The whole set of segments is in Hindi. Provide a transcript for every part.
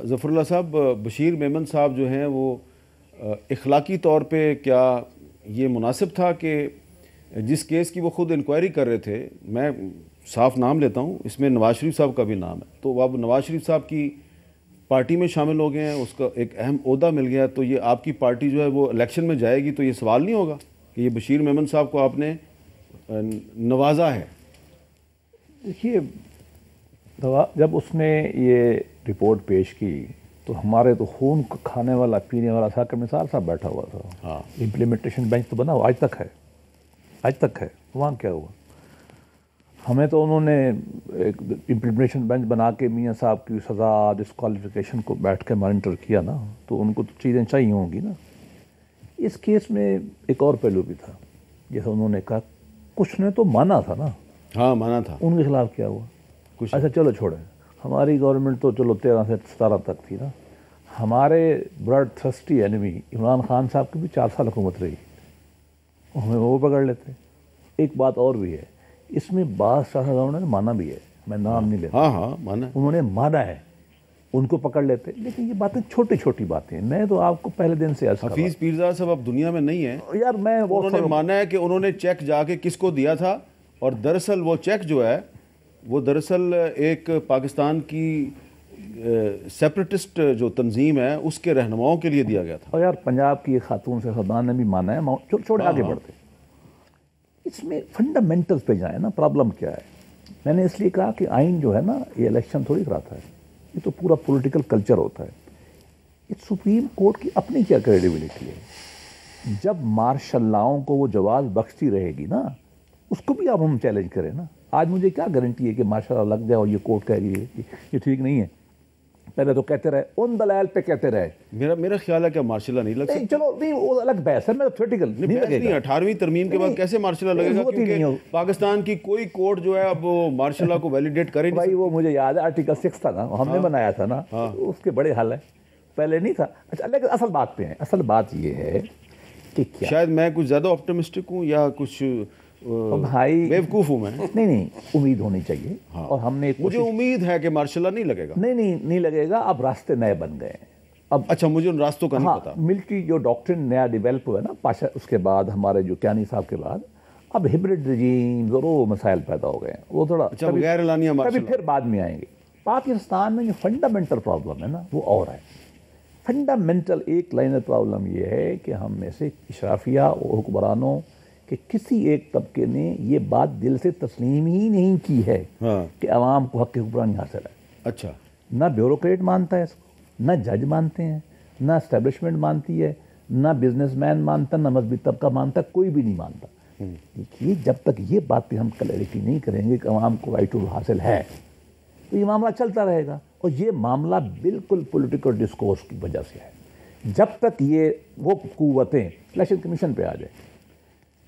ज़फ़रुल्लाह साहब, बशीर मेमन साहब जो हैं वो इखलाकी तौर पे क्या ये मुनासिब था कि जिस केस की वो ख़ुद इंक्वायरी कर रहे थे, मैं साफ नाम लेता हूँ, इसमें नवाज़ शरीफ साहब का भी नाम है, तो अब नवाज़ शरीफ साहब की पार्टी में शामिल हो गए हैं, उसका एक अहम ओहदा मिल गया, तो ये आपकी पार्टी जो है वो इलेक्शन में जाएगी, तो ये सवाल नहीं होगा कि ये बशीर मेमन साहब को आपने नवाजा है? देखिए, जब उसने ये रिपोर्ट पेश की तो हमारे तो खून खाने वाला पीने वाला साकिब निसार साहब बैठा हुआ था। हाँ, इम्प्लीमेंटेशन बेंच तो बना हुआ आज तक है, आज तक है। वहाँ क्या हुआ? हमें तो उन्होंने एक इम्प्लीमेंटेशन बेंच बना के मियाँ साहब की सज़ा डिस्क्वालिफिकेशन को बैठ के मॉनिटर किया ना, तो उनको तो चीज़ें चाहिए होंगी ना। इस केस में एक और पहलू भी था, जैसे उन्होंने कहा कुछ ने तो माना था ना। हाँ माना था। उनके खिलाफ क्या हुआ? कुछ अच्छा चलो छोड़ें, हमारी गवर्नमेंट तो चलो 13 से 17 तक थी ना। हमारे blood thirsty enemy Imran Khan साहब की भी 4 साल हुकूमत रही, हमें वो पकड़ लेते। एक बात और भी है, इसमें बास शाहजहां ने माना भी है, मैं नाम नहीं लेता। हाँ हाँ माना, उन्होंने माना है, उनको पकड़ लेते। लेकिन ये बातें छोटी छोटी बातें हैं। मैं तो आपको पहले दिन से अर्ज कर रहा हफीज़ पीरज़ादा साहब अब दुनिया में नहीं है हूं। यार मैं वो उन्होंने माना है कि उन्होंने चेक जाके किसको दिया था, और दरअसल वो चेक जो है वो दरअसल एक पाकिस्तान की सेपरेटिस्ट जो तंजीम है उसके रहनुमाओं के लिए दिया गया था। और यार पंजाब की एक खातून से सरदार ने भी माना है। छोड़े आगे बढ़ते, इसमें फंडामेंटल्स पे जाए ना। प्रॉब्लम क्या है? मैंने इसलिए कहा कि आइन जो है ना, ये इलेक्शन थोड़ी कराता है, ये तो पूरा पॉलिटिकल कल्चर होता है। इस सुप्रीम कोर्ट की अपनी क्या क्रेडिबिलिटी है? जब मार्शल लॉ को वो जवाब बख्शती रहेगी ना, उसको भी अब हम चैलेंज करें ना। आज मुझे क्या गारंटी है कि मार्शल लॉ लग जाए और ये कोर्ट कह रही है ये ठीक नहीं है? पहले तो कहते रहे, उन दलाल पे कहते रहे। मेरा ख्याल है कि मार्शल लॉ नहीं लग सकता। चलो नहीं, वो अलग बहस है, मैं थ्योरेटिकल नहीं लगेगा। 18वीं तरमीम के बाद कैसे मार्शल लॉ लगेगा? क्योंकि पाकिस्तान की कोई कोर्ट जो है अब वो मार्शल लॉ को वैलिडेट करे नहीं। भाई वो मुझे याद है, आर्टिकल 6 था ना, हमने बनाया था ना। उसके बड़े हल है, पहले नहीं था। अच्छा, लेकिन असल बात पे है। असल बात ये है कि क्या शायद मैं कुछ ज़्यादा ऑप्टिमिस्टिक हूँ या कुछ भाई बेवकूफ़ हूँ मैं। नहीं, उम्मीद होनी चाहिए। और हमने मुझे उम्मीद है कि मार्शल लॉ नहीं लगेगा। नहीं लगेगा। अब रास्ते नए बन गए हैं अब। अच्छा, मुझे उन रास्तों का नहीं पता। मिलिट्री जो डॉक्ट्रिन नया डेवलप हुआ ना पाशा, उसके बाद हमारे जो क्यानी साहब के बाद अब हिब्रिड रजीम और वो मसाइल पैदा हो गए हैं। वो थोड़ा गैर एलानिया मार्शल फिर बाद में आएंगे। पाकिस्तान में जो फंडामेंटल प्रॉब्लम है ना, वो और है। फंडामेंटल एक लाइनर प्रॉब्लम ये है कि हम में से इशराफिया और हुक्मरानों कि किसी एक तबके ने ये बात दिल से तस्लीम ही नहीं की है कि अवाम को हक़ हुक्मरानी हासिल है। अच्छा, ना ब्यूरोक्रेट मानता है इसको, ना जज मानते हैं, ना एस्टेब्लिशमेंट मानती है, ना बिजनेसमैन मानता, ना मजहबी तबका मानता, कोई भी नहीं मानता। देखिए, जब तक ये बातें हम क्लैरिटी नहीं करेंगे कि अवाम को राइट टू हासिल है, तो ये मामला चलता रहेगा। और ये मामला बिल्कुल पॉलिटिकल डिस्कोर्स की वजह से है। जब तक ये वो कुव्वतें इलेक्शन कमीशन पे आ जाए,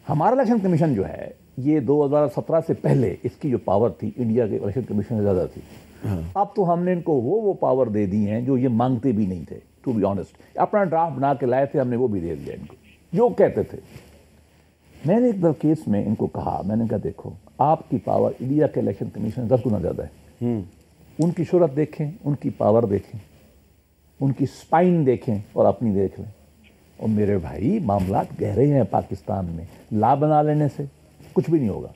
हमारा इलेक्शन कमीशन जो है ये 2017 से पहले इसकी जो पावर थी इंडिया के इलेक्शन कमीशन से ज़्यादा थी। अब तो हमने इनको वो पावर दे दी हैं जो ये मांगते भी नहीं थे। टू बी ऑनेस्ट, अपना ड्राफ्ट बना के लाए थे, हमने वो भी दे दिया इनको जो कहते थे। मैंने एक दर केस में इनको कहा, मैंने कहा देखो, आपकी पावर इंडिया के इलेक्शन कमीशन 10 गुना ज़्यादा है। उनकी शोहरत देखें, उनकी पावर देखें, उनकी स्पाइन देखें और अपनी देख लें। और मेरे भाई, मामला गहरे हैं पाकिस्तान में। ला बना लेने से कुछ भी नहीं होगा,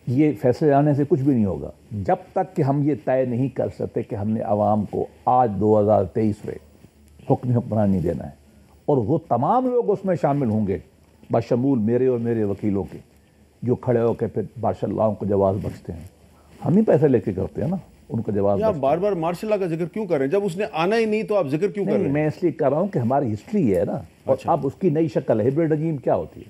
ये फैसले आने से कुछ भी नहीं होगा, जब तक कि हम ये तय नहीं कर सकते कि हमने आवाम को आज 2023 में हुक्मरानी देना है। और वो तमाम लोग उसमें शामिल होंगे, बशमूल मेरे और मेरे वकीलों के, जो खड़े होकर फिर मार्शल लॉ को जवाब बख्शते हैं। हम ही पैसे लेके करते हैं ना उनको जवाब। आप बार बार मार्शल लॉ का जिक्र क्यों कर रहे हैं? जब उसने आना ही नहीं तो आप जिक्र क्यों कर रहे हैं? मैं इसलिए कर रहा हूँ कि हमारी हिस्ट्री है ना। और अब उसकी नई शक्ल है। हिब्रिड रजीम क्या होती है?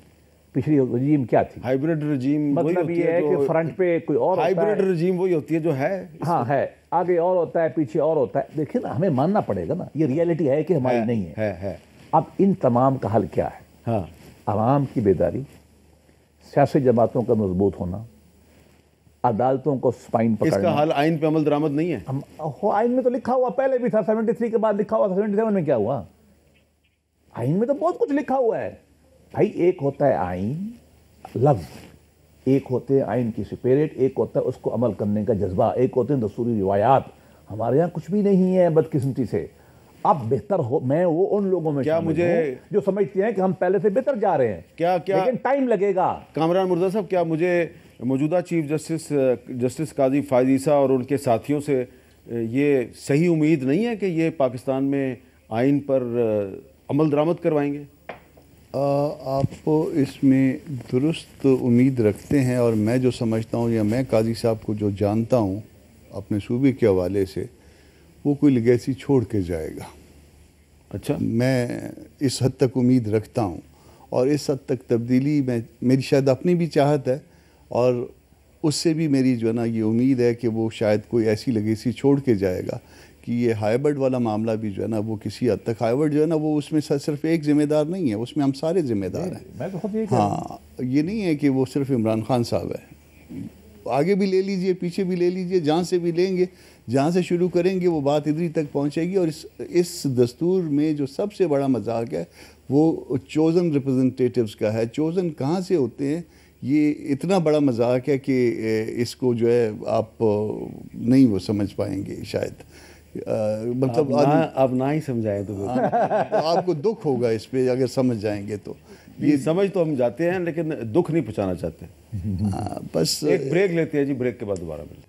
पिछली रजीम क्या थी? हाइब्रिड रजीम मतलब ये है कि फ्रंट पे कोई और हाइब्रिड रजीम वही होती है जो है। हाँ है, आगे और होता है, पीछे और होता है। देखिए ना, हमें मानना पड़ेगा ना, ये रियलिटी है कि हमारी नहीं है। अब इन तमाम का हल क्या है? हाँ, आवाम की बेदारी, सियासी जमातों का मजबूत होना, अदालतों को स्पाइन पकड़ना। इसका हल आइन पे अमल दरामद नहीं है। आइन में तो लिखा हुआ पहले भी था, 73 के बाद लिखा हुआ था। 77 में क्या हुआ? आइन में तो बहुत कुछ लिखा हुआ है भाई। एक होता है आइन लफ्ज, एक होते हैं आइन की स्पिरिट, एक होता है उसको अमल करने का जज्बा, एक होते हैं दस्तूरी रिवायात। हमारे यहाँ कुछ भी नहीं है बदकिस्मती से। अब बेहतर हो, मैं वो उन लोगों में क्या शामिल मुझे हूं जो समझते हैं कि हम पहले से बेहतर जा रहे हैं, क्या लेकिन टाइम लगेगा। कामरान मुर्तज़ा साहब, क्या मुझे मौजूदा चीफ जस्टिस काजी फायद ईसा और उनके साथियों से ये सही उम्मीद नहीं है कि ये पाकिस्तान में आइन पर अमल दरामद करवाएंगे? आप इसमें दुरुस्त उम्मीद रखते हैं, और मैं जो समझता हूँ या मैं काजी साहब को जो जानता हूँ अपने सूबे के हवाले से, वो कोई लेगेसी छोड़ के जाएगा। अच्छा, मैं इस हद तक उम्मीद रखता हूँ, और इस हद तक तब्दीली में मेरी शायद अपनी भी चाहत है, और उससे भी मेरी जो है ना ये उम्मीद है कि वो शायद कोई ऐसी लेगेसी छोड़ के जाएगा कि ये हाइबर्ड वाला मामला भी जो है ना वो किसी हद तक, हाइबर्ड जो है ना वो उसमें सिर्फ एक ज़िम्मेदार नहीं है, उसमें हम सारे ज़िम्मेदार हैं। मैं तो खुद ये हाँ, ये नहीं है कि वो सिर्फ इमरान खान साहब है। आगे भी ले लीजिए, पीछे भी ले लीजिए, जहाँ से भी लेंगे, जहाँ से शुरू करेंगे वो बात इधर तक पहुँचेगी। और इस दस्तूर में जो सबसे बड़ा मजाक है वो चोज़न रिप्रेजेंटेटिव्स का है। चोज़न कहाँ से होते हैं, ये इतना बड़ा मजाक है कि इसको जो है आप नहीं वो समझ पाएंगे शायद। मतलब आप ना ही समझाएं तो आपको दुख होगा इस पे अगर समझ जाएंगे तो। ये समझ तो हम जाते हैं, लेकिन दुख नहीं पहुंचाना चाहते। बस एक ब्रेक लेते हैं जी, ब्रेक के बाद दोबारा मिलते हैं।